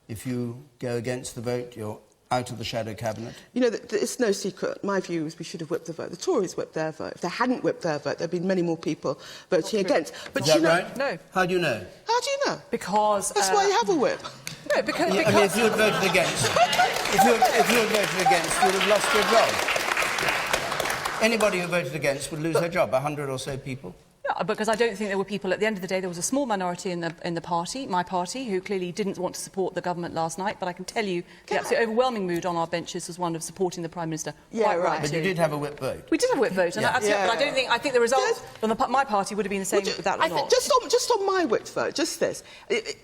if you go against the vote, you're out of the shadow cabinet? You know, it's no secret. My view is we should have whipped the vote. The Tories whipped their vote. If they hadn't whipped their vote, there'd been many more people voting against. But is that you know, right? No. How do you know? How do you know? Because that's why you have a whip. No, because I mean, if you had voted against, if you had voted against, you would have lost your job. Anybody who voted against would lose their job. 100 or so people. Yeah, because I don't think there were people, at the end of the day, there was a small minority in the party, my party, who clearly didn't want to support the government last night, but I can tell you the absolutely overwhelming mood on our benches was one of supporting the Prime Minister. Yeah, Quite right. But you did have a whip vote. We did have a whip vote, and Yeah. but I think the result from my party would have been the same with that or not. Just on my whip vote, just this.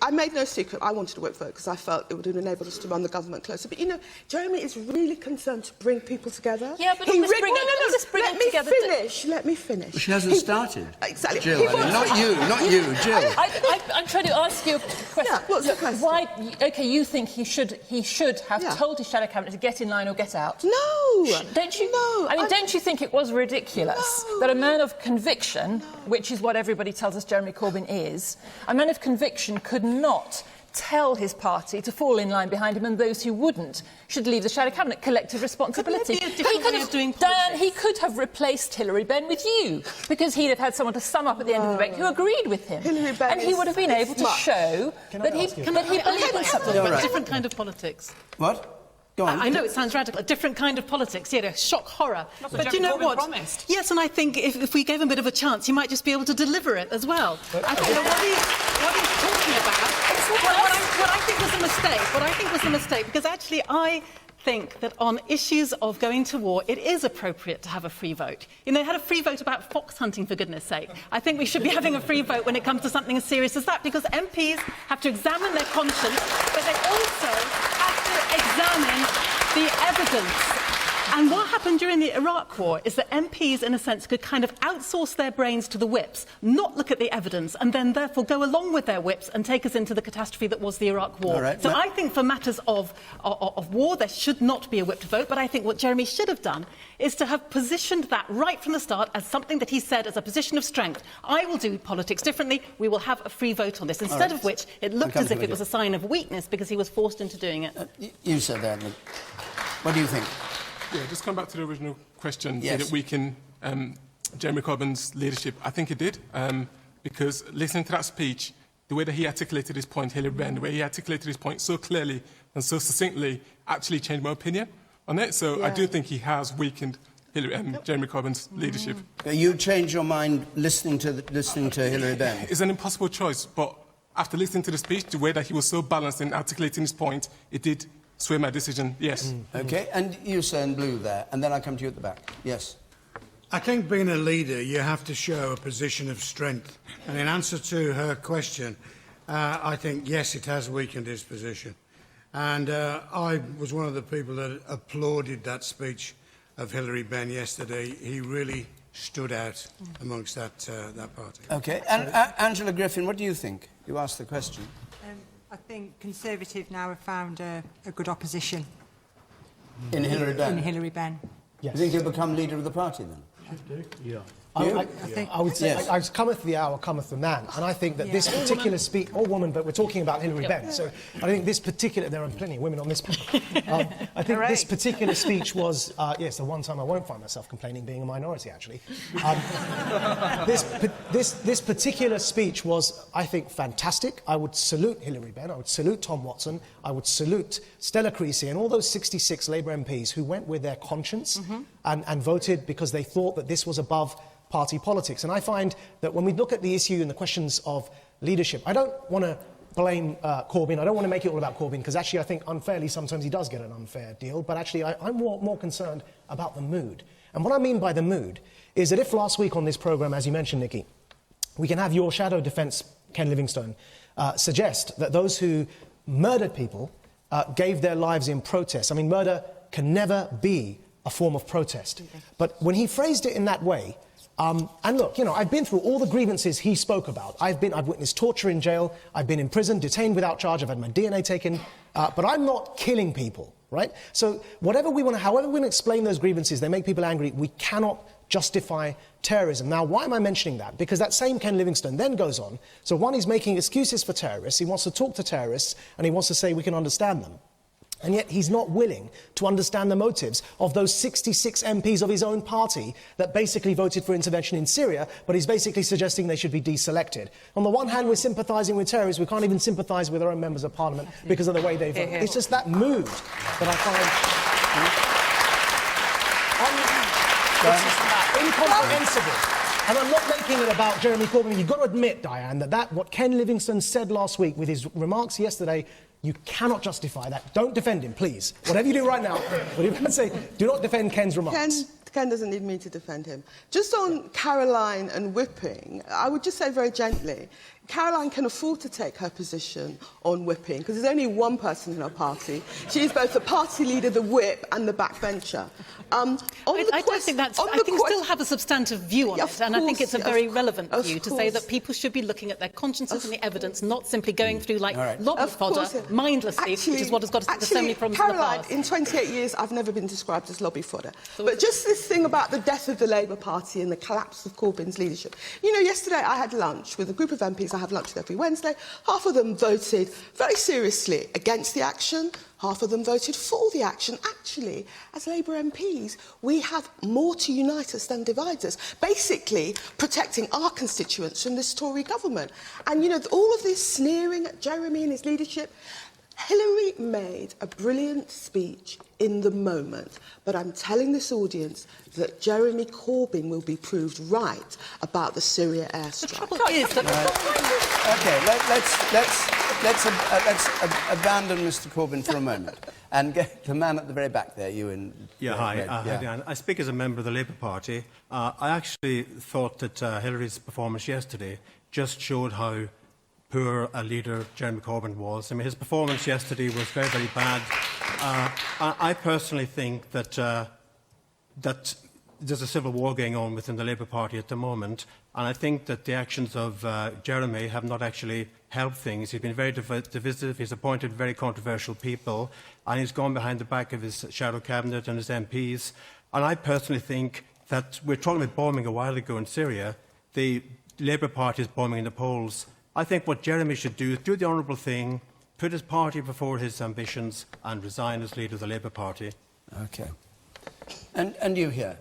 I made no secret I wanted a whip vote because I felt it would have enabled us to run the government closer. But, you know, Jeremy is really concerned to bring people together. Yeah, but let me finish. Let me finish. She hasn't started. Exactly. Jill, not you, Jill. I'm trying to ask you a question. Yeah, what's the question? Why? Okay, you think he should have told his shadow cabinet to get in line or get out? No. Don't you? No. I mean, don't you think it was ridiculous that a man of conviction, which is what everybody tells us Jeremy Corbyn is, a man of conviction could not tell his party to fall in line behind him, and those who wouldn't should leave the shadow cabinet. Collective responsibility. Diane, he could have replaced Hilary Benn with you, because he'd have had someone to sum up at the end of the debate who agreed with him, and he would have been able to show that he believed in something. A different kind of politics. What? Go on. I know it sounds radical. A different kind of politics, shock horror. But you know Corbyn what? promised. Yes, and I think if we gave him a bit of a chance, he might just be able to deliver it as well. I think what he's talking about. What I think was a mistake, because actually I think that on issues of going to war, it is appropriate to have a free vote. You know, they had a free vote about fox hunting, for goodness sake. I think we should be having a free vote when it comes to something as serious as that, because MPs have to examine their conscience, but they also have to examine the evidence. And what happened during the Iraq War is that MPs, in a sense, could kind of outsource their brains to the whips, not look at the evidence, and then therefore go along with their whips and take us into the catastrophe that was the Iraq War. Right. So I think for matters of war, there should not be a whipped vote, but I think what Jeremy should have done is to have positioned that right from the start as something that he said as a position of strength. I will do politics differently, we will have a free vote on this, instead of which it looked as if it was a sign of weakness because he was forced into doing it. You said that. What do you think? Yeah, just come back to the original question. Yes. Did it weaken Jeremy Corbyn's leadership? I think it did, because listening to that speech, the way that he articulated his point, Hilary Benn, the way he articulated his point so clearly and so succinctly actually changed my opinion on it. So I do think he has weakened Jeremy Corbyn's leadership. You changed your mind listening to Hilary Benn? It's an impossible choice, but after listening to the speech, the way that he was so balanced in articulating his point, it did sway my decision, yes. OK, and you say in blue there, and then I come to you at the back. Yes. I think being a leader, you have to show a position of strength. And in answer to her question, I think, yes, it has weakened his position. And I was one of the people that applauded that speech of Hilary Benn yesterday. He really stood out amongst that party. OK, and Angela Griffin, what do you think? You asked the question. I think Conservative now have found a good opposition. In Hilary Benn? In Hilary Benn. Yes. You think he'll become leader of the party then? Yeah. I would say, Yes. I cometh the hour, cometh the man. And I think that this particular speech, or woman, but we're talking about Hilary Benn. So I think this particular, there are plenty of women on this panel. I think this particular speech was, yes, the one time I won't find myself complaining being a minority, actually. This particular speech was, I think, fantastic. I would salute Hilary Benn, I would salute Tom Watson, I would salute Stella Creasy and all those 66 Labour MPs who went with their conscience and voted because they thought that this was above party politics. And I find that when we look at the issue and the questions of leadership, I don't want to blame Corbyn. I don't want to make it all about Corbyn, because actually I think unfairly sometimes he does get an unfair deal. But actually I'm more concerned about the mood. And what I mean by the mood is that if last week on this programme, as you mentioned, Nicky, we can have your shadow defence, Ken Livingstone, suggest that those who murdered people gave their lives in protest. I mean, murder can never be a form of protest. But when he phrased it in that way, and look, you know, I've been through all the grievances he spoke about. I've witnessed torture in jail, I've been in prison, detained without charge, I've had my DNA taken, but I'm not killing people, right? So however we want to explain those grievances, they make people angry, we cannot justify terrorism. Now, why am I mentioning that? Because that same Ken Livingstone then goes on, so one, he's making excuses for terrorists, he wants to talk to terrorists, and he wants to say we can understand them. And yet he's not willing to understand the motives of those 66 MPs of his own party that basically voted for intervention in Syria, but he's basically suggesting they should be deselected. On the one hand, we're sympathising with terrorists, we can't even sympathise with our own members of parliament because of the way they vote. It's just that mood that I find incomprehensible. And I'm not making it about Jeremy Corbyn. You've got to admit, Diane, that what Ken Livingstone said last week with his remarks yesterday, you cannot justify that. Don't defend him, please. Whatever you do right now, whatever you say, do not defend Ken's remarks. Ken doesn't need me to defend him. Just on Caroline and whipping, I would just say very gently, Caroline can afford to take her position on whipping because there's only one person in her party. She is both the party leader, the whip, and the backbencher. I don't think that's... I think still have a substantive view on it, and I think it's a very relevant view to say that people should be looking at their consciences and the evidence, not simply going through, like, lobby fodder mindlessly, which is what has got us into so many problems Caroline, in the past. in 28 years, I've never been described as lobby fodder. But just this thing about the death of the Labour Party and the collapse of Corbyn's leadership. You know, yesterday I had lunch with a group of MPs I have lunch with every Wednesday. Half of them voted very seriously against the action. Half of them voted for the action. Actually, as Labour MPs, we have more to unite us than divide us, basically protecting our constituents from this Tory government. And, you know, all of this sneering at Jeremy and his leadership, Hillary made a brilliant speech in the moment, but I'm telling this audience that Jeremy Corbyn will be proved right about the Syria airstrike. Let's abandon Mr. Corbyn for a moment and get the man at the very back there. You in? Yeah, hi. Hi, Diane. I speak as a member of the Labour Party. I actually thought that Hillary's performance yesterday just showed how poor a leader Jeremy Corbyn was. I mean, his performance yesterday was very, very bad. I personally think that that there's a civil war going on within the Labour Party at the moment, and I think that the actions of Jeremy have not actually helped things. He's been very divisive, he's appointed very controversial people, and he's gone behind the back of his shadow cabinet and his MPs. And I personally think that we're talking about bombing a while ago in Syria. The Labour Party is bombing in the polls. I think what Jeremy should do is do the honourable thing, put his party before his ambitions, and resign as leader of the Labour Party. OK. And you here?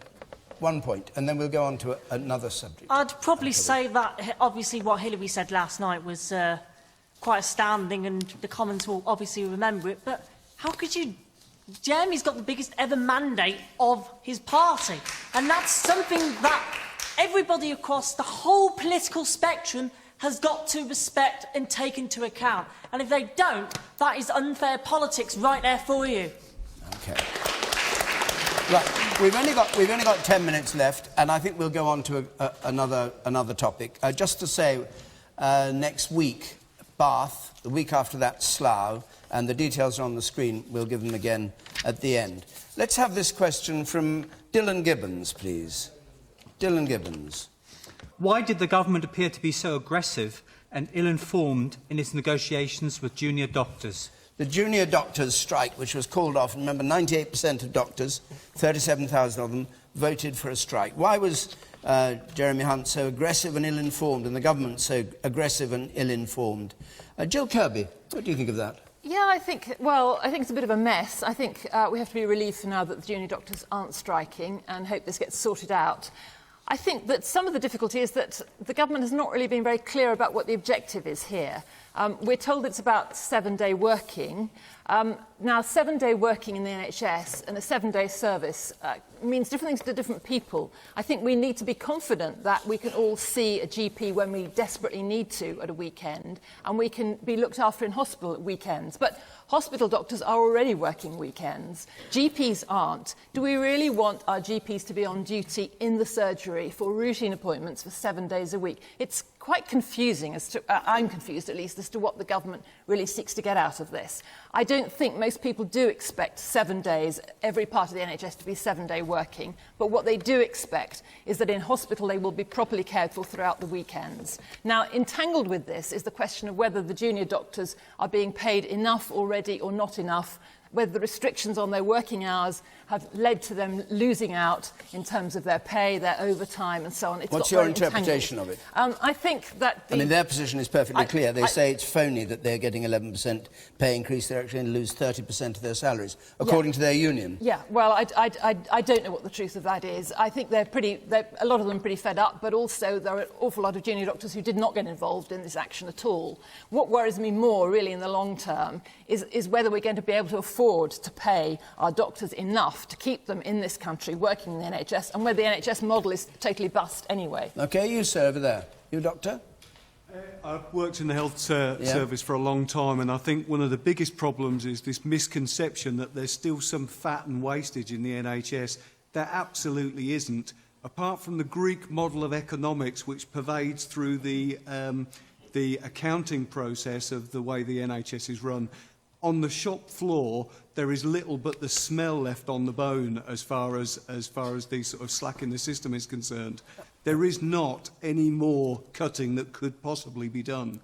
1 point, and then we'll go on to another subject. I'd probably say that, obviously, what Hillary said last night was quite astounding, and the Commons will obviously remember it, but how could you... Jeremy's got the biggest ever mandate of his party, and that's something that everybody across the whole political spectrum has got to respect and take into account. And if they don't, that is unfair politics right there for you. OK. Right, we've only got 10 minutes left, and I think we'll go on to another topic. Just to say, next week, Bath, the week after that, Slough, and the details are on the screen. We'll give them again at the end. Let's have this question from Dylan Gibbons, please. Dylan Gibbons. Why did the government appear to be so aggressive and ill-informed in its negotiations with junior doctors? The junior doctors' strike, which was called off, remember 98% of doctors, 37,000 of them, voted for a strike. Why was Jeremy Hunt so aggressive and ill-informed, and the government so aggressive and ill-informed? Jill Kirby, what do you think of that? Yeah, I think it's a bit of a mess. I think we have to be relieved now that the junior doctors aren't striking and hope this gets sorted out. I think that some of the difficulty is that the government has not really been very clear about what the objective is here. We're told it's about 7-day working. Now, 7-day working in the NHS and a 7-day service means different things to different people. I think we need to be confident that we can all see a GP when we desperately need to at a weekend, and we can be looked after in hospital at weekends. But hospital doctors are already working weekends. GPs aren't. Do we really want our GPs to be on duty in the surgery for routine appointments for 7 days a week? It's quite confusing as to, I'm confused at least, as to what the government really seeks to get out of this. I don't think most people do expect 7 days, every part of the NHS to be 7-day working, but what they do expect is that in hospital they will be properly cared for throughout the weekends. Now, entangled with this is the question of whether the junior doctors are being paid enough already or not enough, whether the restrictions on their working hours have led to them losing out in terms of their pay, their overtime and so on. What's your interpretation of it? I think that... I mean, their position is perfectly clear. They say it's phony that they're getting 11% pay increase. They're actually going to lose 30% of their salaries, according to their union. Yeah, well, I don't know what the truth of that is. I think a lot of them are pretty fed up, but also there are an awful lot of junior doctors who did not get involved in this action at all. What worries me more, really, in the long term, is whether we're going to be able to afford afford to pay our doctors enough to keep them in this country working in the NHS, and whether the NHS model is totally bust anyway. OK, you, sir, over there. You, doctor? I've worked in the health service for a long time, and I think one of the biggest problems is this misconception that there's still some fat and wastage in the NHS. There absolutely isn't. Apart from the Greek model of economics, which pervades through the accounting process of the way the NHS is run, on the shop floor there is little but the smell left on the bone as far as the sort of slack in the system is concerned. There is not any more cutting that could possibly be done.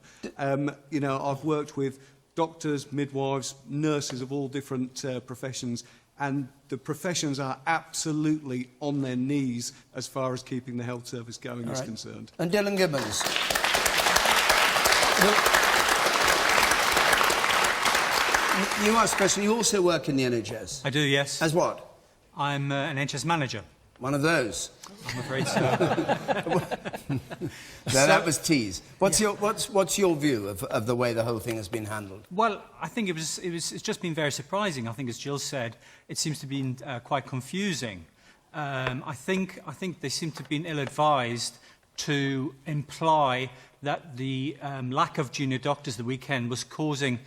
You know, I've worked with doctors, midwives, nurses of all different professions, and the professions are absolutely on their knees as far as keeping the health service going is concerned. And Dylan Gibbons. You asked a question. You also work in the NHS. I do, yes. As what? I'm an NHS manager. One of those? I'm afraid so. So that was tease. What's your view of the way the whole thing has been handled? Well, I think it's just been very surprising. I think, as Jill said, it seems to have been quite confusing. I think they seem to have been ill-advised to imply that the lack of junior doctors the weekend was causing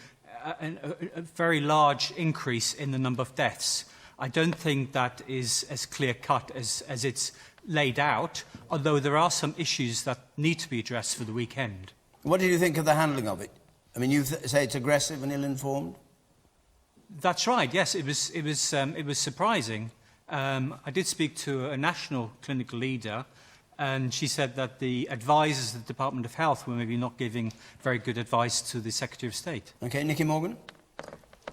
a very large increase in the number of deaths. I don't think that is as clear-cut as it's laid out, although there are some issues that need to be addressed for the weekend. What did you think of the handling of it? I mean, you say it's aggressive and ill-informed? That's right, yes, it was surprising. I did speak to a national clinical leader, and she said that the advisors of the Department of Health were maybe not giving very good advice to the Secretary of State. OK, Nicky Morgan?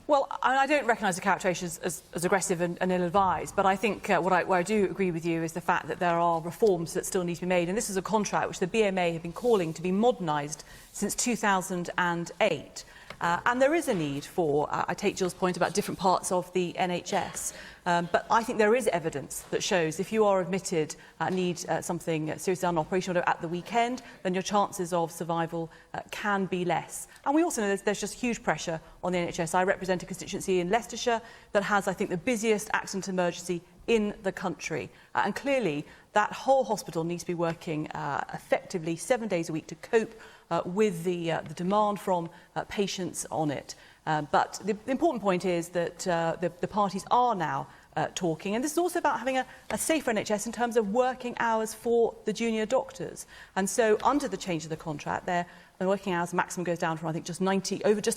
Well, I don't recognise the characterisation as aggressive and ill-advised, but I think where I do agree with you is the fact that there are reforms that still need to be made, and this is a contract which the BMA have been calling to be modernised since 2008. And there is a need for, I take Jill's point about different parts of the NHS, but I think there is evidence that shows if you are admitted need something seriously done operational at the weekend, then your chances of survival can be less. And we also know there's just huge pressure on the NHS. I represent a constituency in Leicestershire that has, I think, the busiest accident emergency in the country. And clearly, that whole hospital needs to be working effectively 7 days a week to cope with the demand from patients on it. But the important point is that the parties are now talking, and this is also about having a safer NHS in terms of working hours for the junior doctors. And so, under the change of the contract, the working hours maximum goes down from, I think, just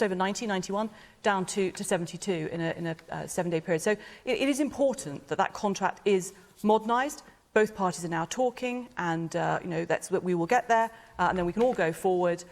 over 91, down to 72 in a 7-day period. So it is important that that contract is modernised. Both parties are now talking, and you know, that's what we will get there, and then we can all go forward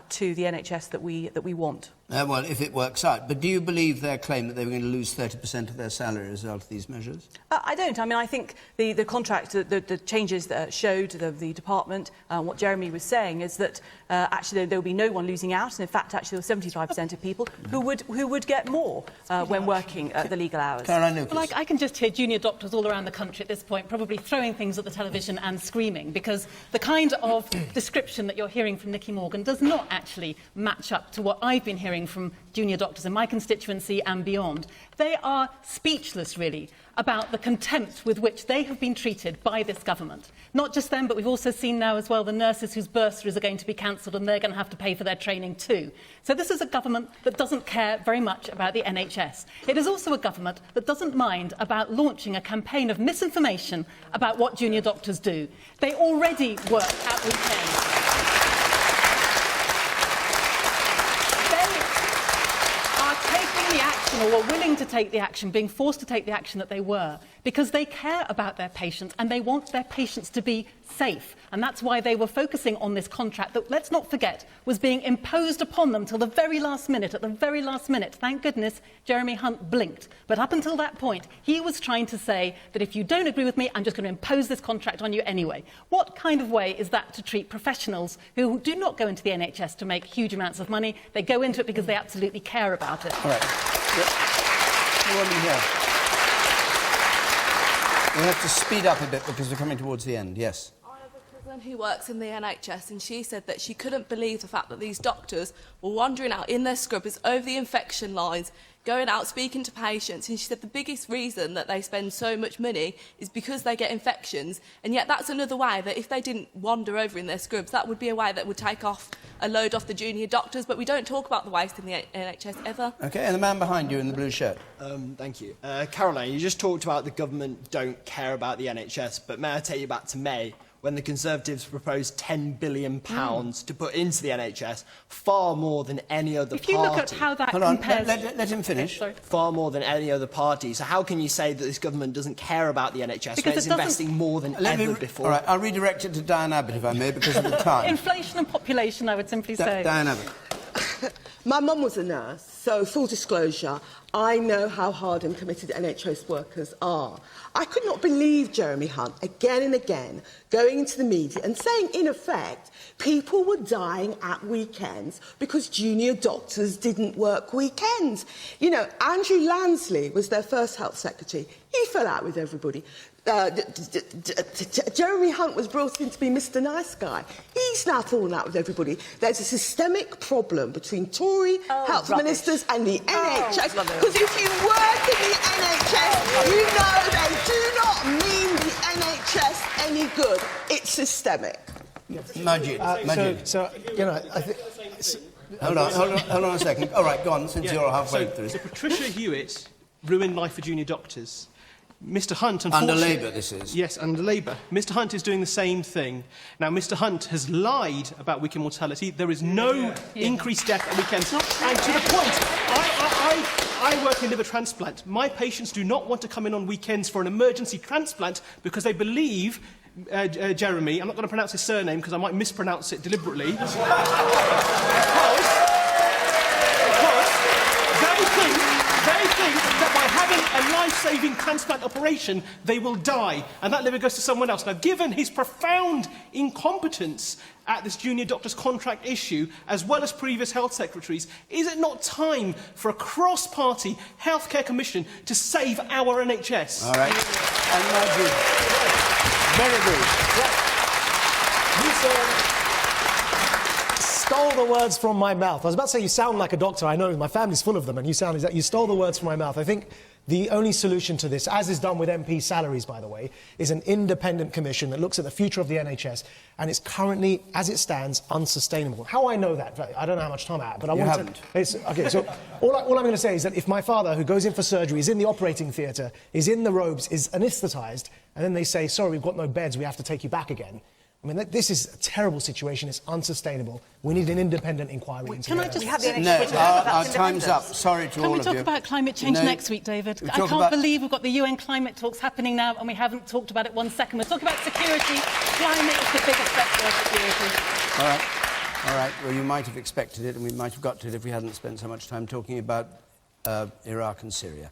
to the NHS that we want. Well, if it works out. But do you believe their claim that they were going to lose 30% of their salary as a result of these measures? I don't. I mean, I think the contract, the changes that showed the department, what Jeremy was saying is that actually there will be no one losing out, and in fact, actually, there were 75% of people who would get more when working at the legal hours. Well, I can just hear junior doctors all around the country at this point probably throwing things at the television and screaming, because the kind of description that you're hearing from Nicky Morgan does not actually match up to what I've been hearing from junior doctors in my constituency and beyond. They are speechless, really, about the contempt with which they have been treated by this government. Not just them, but we've also seen now as well the nurses whose bursaries are going to be cancelled, and they're going to have to pay for their training too. So this is a government that doesn't care very much about the NHS. It is also a government that doesn't mind about launching a campaign of misinformation about what junior doctors do. They already work at weekends. Or were willing to take the action, being forced to take the action that they were, because they care about their patients and they want their patients to be safe. And that's why they were focusing on this contract that, let's not forget, was being imposed upon them till the very last minute. At the very last minute, thank goodness, Jeremy Hunt blinked. But up until that point, he was trying to say that if you don't agree with me, I'm just going to impose this contract on you anyway. What kind of way is that to treat professionals who do not go into the NHS to make huge amounts of money? They go into it because they absolutely care about it. All right. Here. We have to speed up a bit because we're coming towards the end. Yes. woman who works in the NHS, and she said that she couldn't believe the fact that these doctors were wandering out in their scrubbers over the infection lines, going out speaking to patients, and she said the biggest reason that they spend so much money is because they get infections, and yet that's another way that if they didn't wander over in their scrubs, that would be a way that would take off a load off the junior doctors, but we don't talk about the waste in the NHS ever. OK, and the man behind you in the blue shirt. Thank you. Caroline, you just talked about the government don't care about the NHS, but may I take you back to May, when the Conservatives proposed £10 billion to put into the NHS, far more than any other party. If you look at how that compares... Let him finish. Sorry. Far more than any other party. So how can you say that this government doesn't care about the NHS when it's investing more than ever before? All right, I'll redirect it to Diane Abbott, if I may, because of the time. Inflation and population, I would simply say. Diane Abbott. My mum was a nurse, so full disclosure, I know how hard and committed NHS workers are. I could not believe Jeremy Hunt, again and again, going into the media and saying, in effect, people were dying at weekends because junior doctors didn't work weekends. You know, Andrew Lansley was their first health secretary. He fell out with everybody. Jeremy Hunt was brought in to be Mr Nice Guy. He's now fallen out with everybody. There's a systemic problem between Tory health ministers and the NHS. Because if you work in the NHS, you know they do not mean the NHS any good. It's systemic. Maajid. So, you know, I think... Hold on a second. All right, go on, since you're halfway through. So Patricia Hewitt ruined life for junior doctors. Mr Hunt, Under unfortunately... Labour, this is. Yes, under Labour. Mr Hunt is doing the same thing. Now, Mr Hunt has lied about weekend mortality. There is no increased death at weekends. And to the point, I work in liver transplant. My patients do not want to come in on weekends for an emergency transplant because they believe... Jeremy, I'm not going to pronounce his surname because I might mispronounce it deliberately. because they think that by having a life-saving transplant operation, they will die, and that liver goes to someone else. Now, given his profound incompetence at this junior doctor's contract issue, as well as previous health secretaries, is it not time for a cross-party healthcare commission to save our NHS? All right. And Maajid. Very good. You stole the words from my mouth. I was about to say you sound like a doctor. I know my family's full of them, and you sound exactly. You stole the words from my mouth. I think the only solution to this, as is done with MP salaries, by the way, is an independent commission that looks at the future of the NHS, and it's currently, as it stands, unsustainable. How I know that? I don't know how much time I have, but I want to... Okay, so all I'm going to say is that if my father, who goes in for surgery, is in the operating theatre, is in the robes, is anaesthetised, and then they say, sorry, we've got no beds, we have to take you back again. I mean, this is a terrible situation. It's unsustainable. We need an independent inquiry into that. Can I just... No, our time's up. Sorry to all of you. Can we talk about climate change next week, David? I can't believe we've got the UN climate talks happening now and we haven't talked about it 1 second. We're talking about security. Climate is the biggest threat to our security. All right. All right. Well, you might have expected it and we might have got to it if we hadn't spent so much time talking about Iraq and Syria.